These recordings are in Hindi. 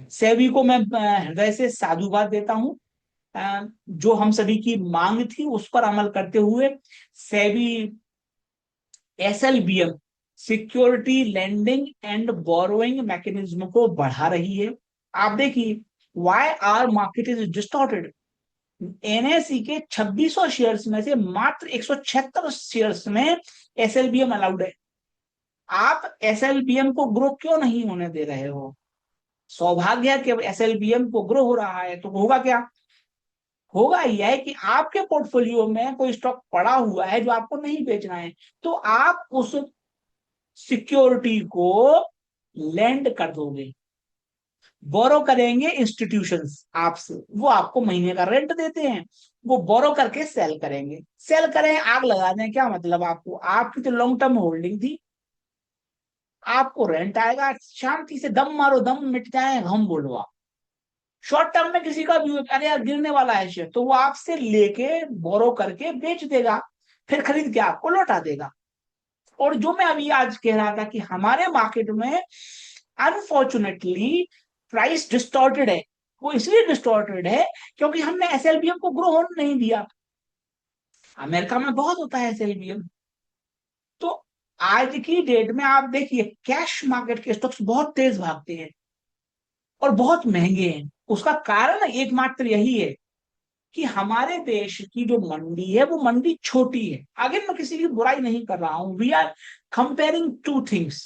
सेबी को मैं हृदय से साधुवाद देता हूँ। जो हम सभी की मांग थी उस पर अमल करते हुए SEBI SLBM, security lending and borrowing mechanism को बढ़ा रही है। आप देखिए, why our market is distorted. NSE के 2600 शेयर्स में से मात्र 176 शेयर्स में एसएलबीएम अलाउड है। आप एसएलबीएम को ग्रो क्यों नहीं होने दे रहे हो? सौभाग्य है कि एसएलबीएम को ग्रो हो रहा है, तो होगा क्या? होगा यह है कि आपके पोर्टफोलियो में कोई स्टॉक पड़ा हुआ है जो आपको नहीं बेचना है, तो आप उस सिक्योरिटी को लेंड कर दोगे, बोरो करेंगे इंस्टीट्यूशंस आपसे, वो आपको महीने का रेंट देते हैं, वो बोरो करके सेल करेंगे। सेल करें, आग लगा दें, क्या मतलब? आपको, आपकी तो लॉन्ग टर्म होल्डिंग थी, आपको रेंट आएगा, शांति से दम मारो, दम मिट जाए, हम बोलो आप। शॉर्ट टर्म में किसी का भी अरे यार गिरने वाला है शेयर, तो वो आपसे लेके बोरो करके बेच देगा, फिर खरीद के आपको लौटा देगा। और जो मैं अभी आज कह रहा था कि हमारे मार्केट में अनफॉर्चुनेटली प्राइस डिस्टॉर्टेड है, वो इसलिए डिस्टॉर्टेड है क्योंकि हमने एसएलबीएम को ग्रो होने नहीं दिया। अमेरिका में बहुत होता है एसएलबीएम। तो आज की डेट में आप देखिए, कैश मार्केट के स्टॉक्स बहुत तेज भागते हैं और बहुत महंगे हैं। उसका कारण एकमात्र यही है कि हमारे देश की जो मंडी है वो मंडी छोटी है। आगे मैं किसी की बुराई नहीं कर रहा हूं, we are comparing two things.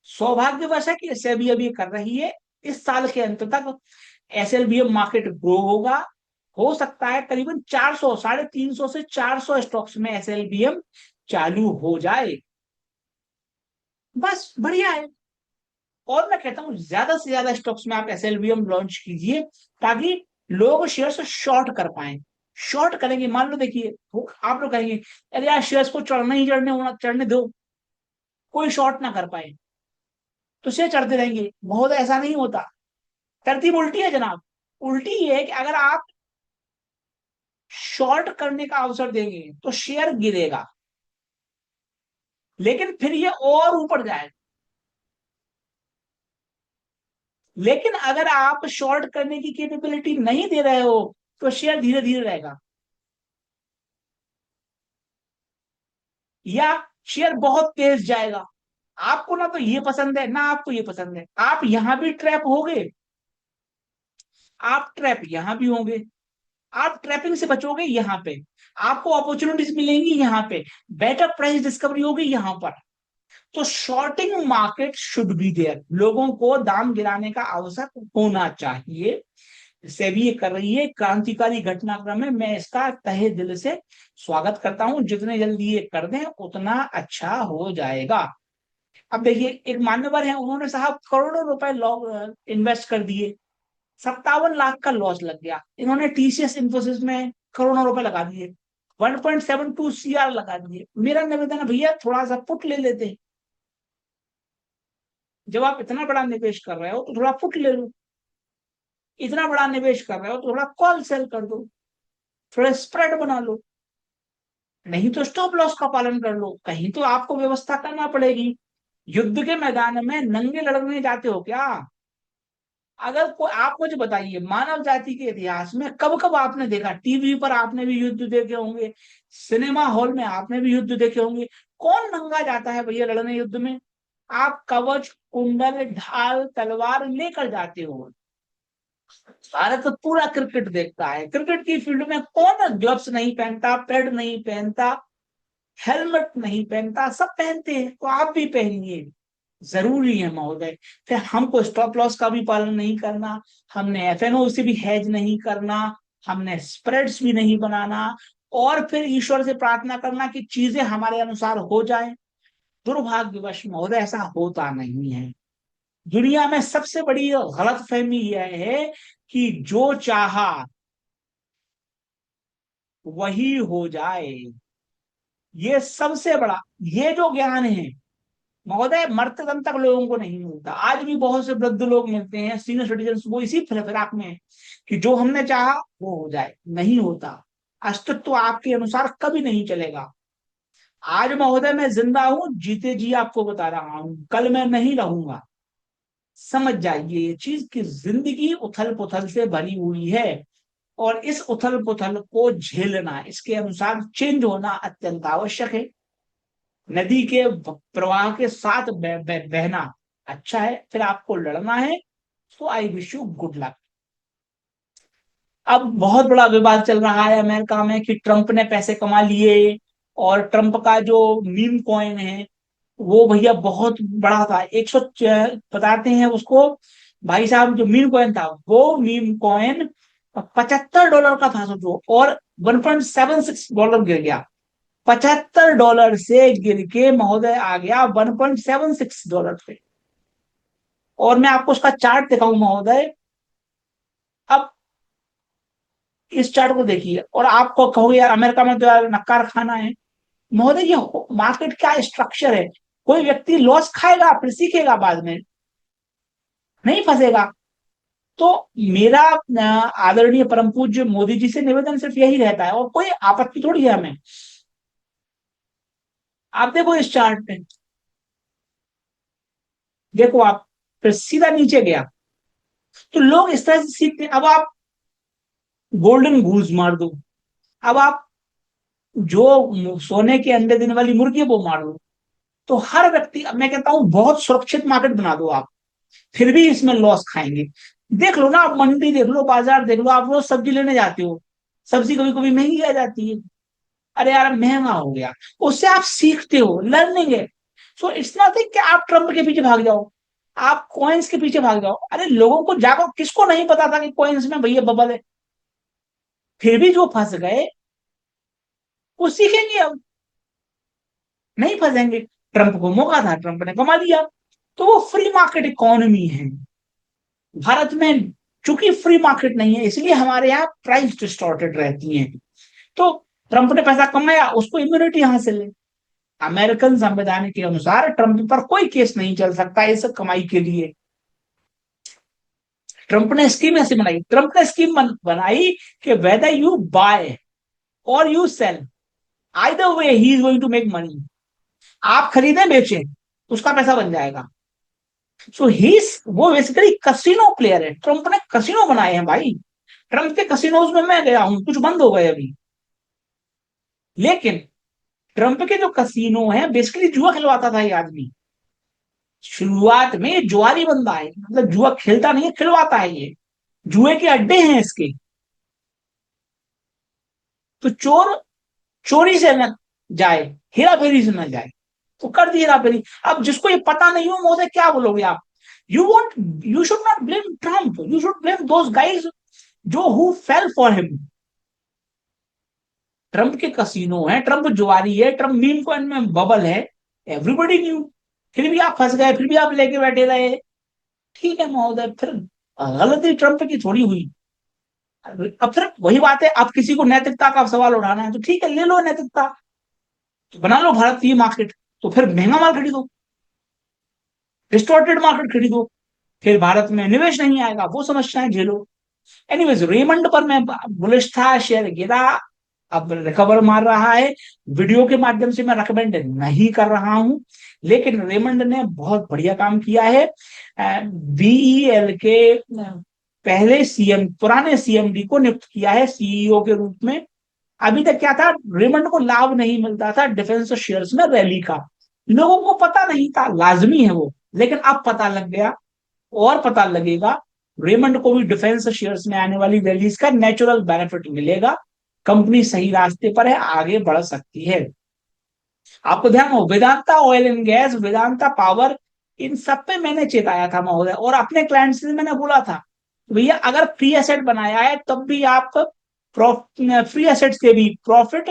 सौभाग्यवश है कि सेबी अभी कर रही है, इस साल के अंत तक एसएलबीएम मार्केट ग्रो होगा। हो सकता है करीबन 400, 350 से 400 स्टॉक्स में एसएलबीएम चालू हो जाए, बस बढ़िया है। और मैं कहता हूं ज्यादा से ज्यादा स्टॉक्स में आप एसएलबीएम लॉन्च कीजिए, ताकि लोग शेयर से शॉर्ट कर पाए। शॉर्ट करेंगे, मान लो देखिए, आप लोग कहेंगे अरे यार शेयर्स को चढ़ना ही चढ़ने होना, चढ़ने दो, कोई शॉर्ट ना कर पाए तो शेयर चढ़ते रहेंगे। बहुत ऐसा नहीं होता, तरतीब उल्टी है जनाब। उल्टी ये है कि अगर आप शॉर्ट करने का अवसर देंगे तो शेयर गिरेगा, लेकिन फिर ये और ऊपर जाएगा। लेकिन अगर आप शॉर्ट करने की कैपेबिलिटी नहीं दे रहे हो तो शेयर धीरे धीरे रहेगा, या शेयर बहुत तेज जाएगा। आपको ना तो ये पसंद है ना आपको ये पसंद है, आप यहां भी ट्रैप हो गए, आप ट्रैप यहां भी होंगे। आप ट्रैपिंग से बचोगे यहाँ पे, आपको अपॉर्चुनिटीज मिलेंगी यहाँ पे, बेटर प्राइस डिस्कवरी होगी यहाँ पर। तो shorting market should be there, लोगों को दाम गिराने का अवसर होना चाहिए। सेबी ये कर रही है, क्रांतिकारी घटनाक्रम है, मैं इसका तहे दिल से स्वागत करता हूं। जितने जल्दी ये कर दें उतना अच्छा हो जाएगा। अब देखिए, एक मान्यवर है, उन्होंने साहब करोड़ों रुपए इन्वेस्ट कर दिए, 57 लाख का लॉस लग गया। इन्होंने टीसीएस इंफोसिस में करोड़ों रुपए लगा दिए, 1.72 सीआर लगा दिए। मेरा निवेदन है भैया, थोड़ा सा पुट ले लेते हैं। जब आप इतना बड़ा निवेश कर रहे हो तो थोड़ा पुट ले लो, इतना बड़ा निवेश कर रहे हो तो थोड़ा कॉल सेल कर दो, थोड़ा स्प्रेड बना लो, नहीं तो स्टॉप लॉस का पालन कर लो। कहीं तो आपको व्यवस्था करना पड़ेगी। युद्ध के मैदान में नंगे लड़ने जाते हो क्या? अगर कोई, आप मुझे बताइए, मानव जाति के इतिहास में कब कब आपने देखा? टीवी पर आपने भी युद्ध देखे होंगे, सिनेमा हॉल में आपने भी युद्ध देखे होंगे, कौन नंगा जाता है भैया लड़ने युद्ध में? आप कवच, कुंडल, ढाल, तलवार लेकर जाते हो। भारत तो पूरा क्रिकेट देखता है, क्रिकेट की फील्ड में कौन ग्लव्स नहीं पहनता, पैड नहीं पहनता, हेलमेट नहीं पहनता? सब पहनते हैं, तो आप भी पहनिए, जरूरी है महोदय। फिर हमको स्टॉप लॉस का भी पालन नहीं करना, हमने एफएनओ से भी हैज नहीं करना, हमने स्प्रेड्स भी नहीं बनाना, और फिर ईश्वर से प्रार्थना करना कि चीजें हमारे अनुसार हो जाए। दुर्भाग्यवश महोदय ऐसा होता नहीं है। दुनिया में सबसे बड़ी गलतफहमी यह है कि जो चाहा वही हो जाए। ये सबसे बड़ा, ये जो ज्ञान है महोदय, मरते दम तक लोगों को नहीं मिलता। आज भी बहुत से वृद्ध लोग मिलते हैं, सीनियर सिटीजन, वो इसी फिराक में है कि जो हमने चाहा वो हो जाए। नहीं होता। अस्तित्व तो आपके अनुसार कभी नहीं चलेगा। आज महोदय मैं जिंदा हूं, जीते जी आपको बता रहा हूं, कल मैं नहीं रहूंगा। समझ जाइए ये चीज कि जिंदगी उथल पुथल से भरी हुई है, और इस उथल पुथल को झेलना, इसके अनुसार चेंज होना अत्यंत आवश्यक है। नदी के प्रवाह के साथ बहना अच्छा है, फिर आपको लड़ना है, तो I wish you good luck. अब बहुत बड़ा विवाद चल रहा है अमेरिका में कि ट्रंप ने पैसे कमा लिए, और ट्रंप का जो मीम कॉइन है वो भैया बहुत बड़ा था, 100 बताते हैं उसको भाई साहब। जो मीम कॉइन था वो मीम कॉइन $75 का था सोचो, और $1.76 गिर गया। $75 से गिर के महोदय आ गया $1.76 पे। और मैं आपको उसका चार्ट दिखाऊं महोदय। अब इस चार्ट को देखिए, और आपको कहोगे यार अमेरिका में तो यार नक्कार खाना है। महोदय ये मार्केट क्या स्ट्रक्चर है, कोई व्यक्ति लॉस खाएगा फिर सीखेगा, बाद में नहीं फंसेगा। तो मेरा आदरणीय परम पूज्य मोदी जी से निवेदन सिर्फ यही रहता है, और कोई आपत्ति थोड़ी है हमें। आप देखो इस चार्ट पे, देखो आप, फिर सीधा नीचे गया। तो लोग इस तरह से सीखते हैं। अब आप गोल्डन गूज मार दो, अब आप जो सोने के अंडे देने वाली मुर्गी है वो मार दो, तो हर व्यक्ति, अब मैं कहता हूं बहुत सुरक्षित मार्केट बना दो आप, फिर भी इसमें लॉस खाएंगे। देख लो ना, आप मंडी देख लो, बाजार देख लो, आप रोज सब्जी लेने जाते हो, सब्जी कभी कभी महंगी आ जाती है, अरे यार महंगा हो गया, उससे आप सीखते हो, लर्निंग है। सो इट्स नथिंग कि आप ट्रम्प के पीछे भाग जाओ, आप कॉइन्स के पीछे भाग जाओ। अरे लोगों को जागो, किसको नहीं पता था कि कॉइन्स में भैया बबल है, फिर भी जो फंस गए वो सीखेंगे, अब नहीं फंसेंगे। ट्रंप को मौका था, ट्रंप ने कमा लिया। तो वो फ्री मार्केट इकोनॉमी है। भारत में चूंकि फ्री मार्केट नहीं है, इसलिए हमारे यहाँ प्राइस डिस्टॉर्टेड रहती है। तो ट्रंप ने पैसा कमाया, उसको इम्यूनिटी हासिल है। अमेरिकन संविधान के अनुसार ट्रंप पर कोई केस नहीं चल सकता इस कमाई के लिए। ट्रंप ने स्कीम ऐसी बनाई, ट्रंप ने स्कीम बनाई कि वेदर यू बाय और you sell, either way he is going to make money. आप खरीदें बेचें, उसका पैसा बन जाएगा। सो ही, वो बेसिकली कसिनो प्लेयर है। ट्रंप ने कसिनो बनाए हैं भाई। ट्रंप के कसिनोज में मैं गया हूं, कुछ बंद हो गए अभी, लेकिन ट्रंप के जो कसिनो हैं बेसिकली जुआ खिलवाता था ये आदमी। शुरुआत में ये जुआरी बंदा है, मतलब जुआ खेलता नहीं है, खिलवाता है ये, जुए के अड्डे हैं इसके। तो चोर चोरी से न जाए, हेरा फेरी से न जाए, तो कर दी हेरा फेरी। अब जिसको ये पता नहीं हो, मुझे क्या बोलोगे आप? You want, you should not blame Trump, you should blame those guys जो who fell for him. Trump के कसिनो है, ट्रंप जुआरी है, ट्रंप मीम कॉइन में बबल है, एवरीबडी न्यू। फिर भी आप फंस गए, फिर भी आप लेके बैठे रहे। ठीक है महोदय, फिर गलती ट्रंप की थोड़ी हुई। अब फिर वही बात है, अब किसी को नैतिकता का सवाल उठाना है तो ठीक है, ले लो नैतिकता, तो बना लो भारत की मार्केट, तो फिर महंगा माल खरीदो, डिस्टॉर्टेड मार्केट खरीदो, फिर भारत में निवेश नहीं आएगा, वो समस्याएं झेलो। एनीवेज, रेमंड पर मैं बुलिश था, शेयर गिरा, अब रिकवर मार रहा है। वीडियो के माध्यम से मैं रिकमेंड नहीं कर रहा हूं, लेकिन रेमंड ने बहुत बढ़िया काम किया है। बीईएल के पहले सीएम, पुराने सीएमडी को नियुक्त किया है सीईओ के रूप में। अभी तक क्या था, रेमंड को लाभ नहीं मिलता था डिफेंस शेयर्स में रैली का, लोगों को पता नहीं था, लाजमी है वो, लेकिन अब पता लग गया, और पता लगेगा। रेमंड को भी डिफेंस शेयर्स में आने वाली रैलीज का नेचुरल बेनिफिट मिलेगा। कंपनी सही रास्ते पर है, आगे बढ़ सकती है। आपको ध्यान हो, Vedanta oil and gas, Vedanta power, इन सब पे मैंने चेताया था महोदय, और अपने क्लाइंट से मैंने बोला था भैया अगर फ्री एसेट बनाया है तब भी आप फ्री एसेट से भी प्रॉफिट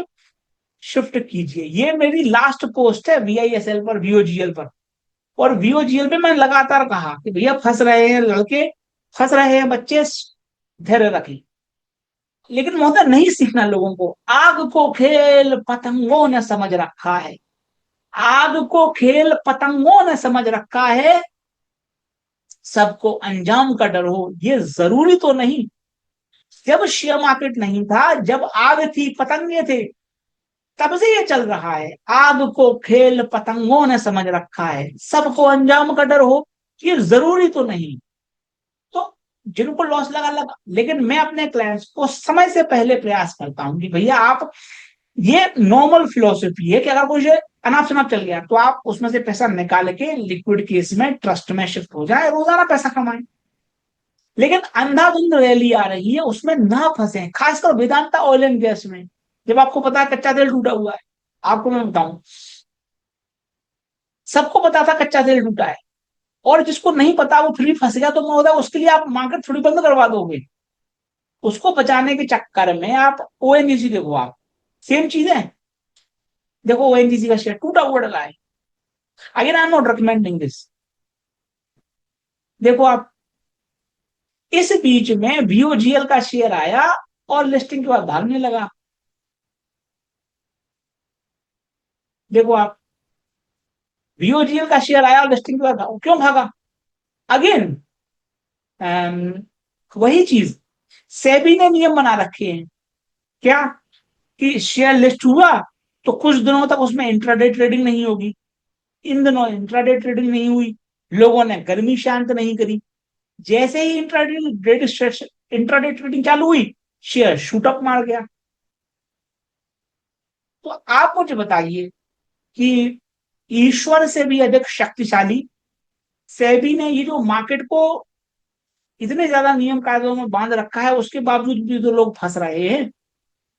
शिफ्ट कीजिए। ये मेरी लास्ट पोस्ट है वीआईएसएल पर, वीओजीएल पर। और वीओजीएल पे मैंने लगातार कहा कि भैया फंस रहे हैं लड़के, फंस रहे हैं बच्चे, धैर्य रखें। लेकिन महोदय नहीं सीखना लोगों को, आग को खेल पतंगों ने समझ रखा है, आग को खेल पतंगों ने समझ रखा है, सबको अंजाम का डर हो ये जरूरी तो नहीं। जब शेयर मार्केट नहीं था, जब आग थी, पतंगे थे, तब से ये चल रहा है। आग को खेल पतंगों ने समझ रखा है, सबको अंजाम का डर हो। ये जरूरी तो नहीं। तो जिनको लॉस लगा लगा, लेकिन मैं अपने क्लाइंट्स को समय से पहले प्रयास करता हूं कि भैया आप, ये नॉर्मल फिलोसफी है कि अगर कोई अनाप शनाप चल गया तो आप उसमें से पैसा निकाल के लिक्विड केस में ट्रस्ट में शिफ्ट हो जाए, रोजाना पैसा कमाएं। लेकिन अंधाधुंध रैली आ रही है उसमें ना फंसे, खासकर वेदांता ऑयल एंड गैस में। जब आपको पता है कच्चा तेल टूटा हुआ है, आपको मैं बताऊं, सबको पता था कच्चा तेल टूटा है, और जिसको नहीं पता वो फिर भी फंस गया, तो महोदय उसके लिए आप मार्केट थोड़ी बंद करवा दोगे। उसको बचाने के चक्कर में आप ओएनजीसी देखो, आप सेम चीज है। देखो ओएनजीसी का शेयर टूटा हुआ डला है। Again I am not recommending this. देखो आप, इस बीच में बीओजीएल का शेयर आया और लिस्टिंग के बाद भागने लगा। देखो आप, बीओजीएल का शेयर आया और लिस्टिंग के बाद क्यों भागा? अगेन वही चीज, सेबी ने नियम बना रखे हैं क्या, कि शेयर लिस्ट हुआ तो कुछ दिनों तक उसमें इंट्राडे ट्रेडिंग नहीं होगी। इन दिनों इंट्राडे ट्रेडिंग नहीं हुई, लोगों ने गर्मी शांत नहीं करी। जैसे ही इंट्राडे ट्रेडिंग चालू हुई, शेयर शूटअप मार गया। तो आप मुझे बताइए कि ईश्वर से भी अधिक शक्तिशाली सेबी ने ये जो मार्केट को इतने ज्यादा नियम कायदों में बांध रखा है, उसके बावजूद भी तो लोग फंस रहे हैं।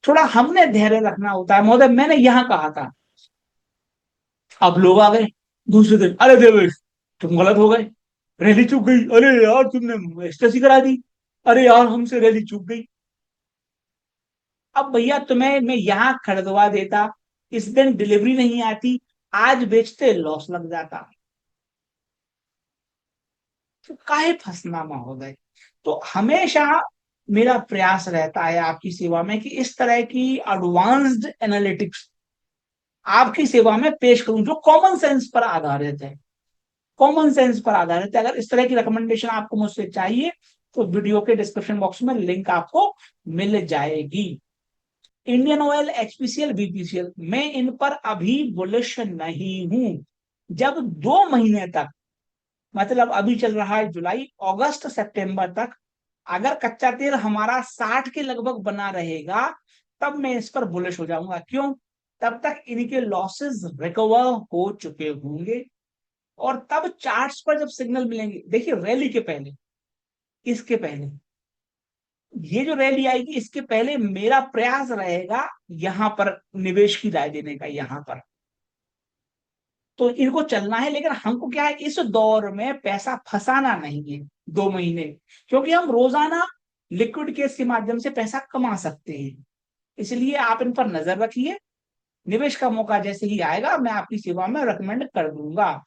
थोड़ा हमने धैर्य रखना होता है महोदय। मैंने यहां कहा था, अब लोग आ गए दूसरे दिन, अरे देवेश तुम गलत हो गए, रैली चूक गई, अरे यार तुमने एस्टेसी करा दी, अरे यार हमसे रैली चूक गई। अब भैया तुम्हें मैं यहां खरीदवा देता, इस दिन डिलीवरी नहीं आती, आज बेचते लॉस लग जाता, तो काहे फंसना महोदय। तो हमेशा मेरा प्रयास रहता है आपकी सेवा में कि इस तरह की एडवांस्ड एनालिटिक्स आपकी सेवा में पेश करूं, जो कॉमन सेंस पर आधारित है। कॉमन सेंस पर आधारित है। अगर इस तरह की रिकमेंडेशन आपको मुझसे चाहिए तो वीडियो के डिस्क्रिप्शन बॉक्स में लिंक आपको मिल जाएगी। इंडियन ऑयल, एचपीसीएल, बीपीसीएल, मैं इन पर अभी बुलिश नहीं हूं। जब 2 महीने तक, मतलब अभी चल रहा है जुलाई, अगस्त सितंबर तक, अगर कच्चा तेल हमारा 60 के लगभग बना रहेगा, तब मैं इस पर बुलिश हो जाऊंगा। क्यों? तब तक इनके लॉसेस रिकवर हो चुके होंगे, और तब चार्ट्स पर जब सिग्नल मिलेंगे, देखिए रैली के पहले, इसके पहले, ये जो रैली आएगी इसके पहले मेरा प्रयास रहेगा यहां पर निवेश की राय देने का, यहां पर। तो इनको चलना है, लेकिन हमको क्या है, इस दौर में पैसा फंसाना नहीं है 2 महीने, क्योंकि हम रोजाना लिक्विड केस के माध्यम से पैसा कमा सकते हैं। इसलिए आप इन पर नजर रखिए, निवेश का मौका जैसे ही आएगा मैं आपकी सेवा में रेकमेंड कर दूंगा।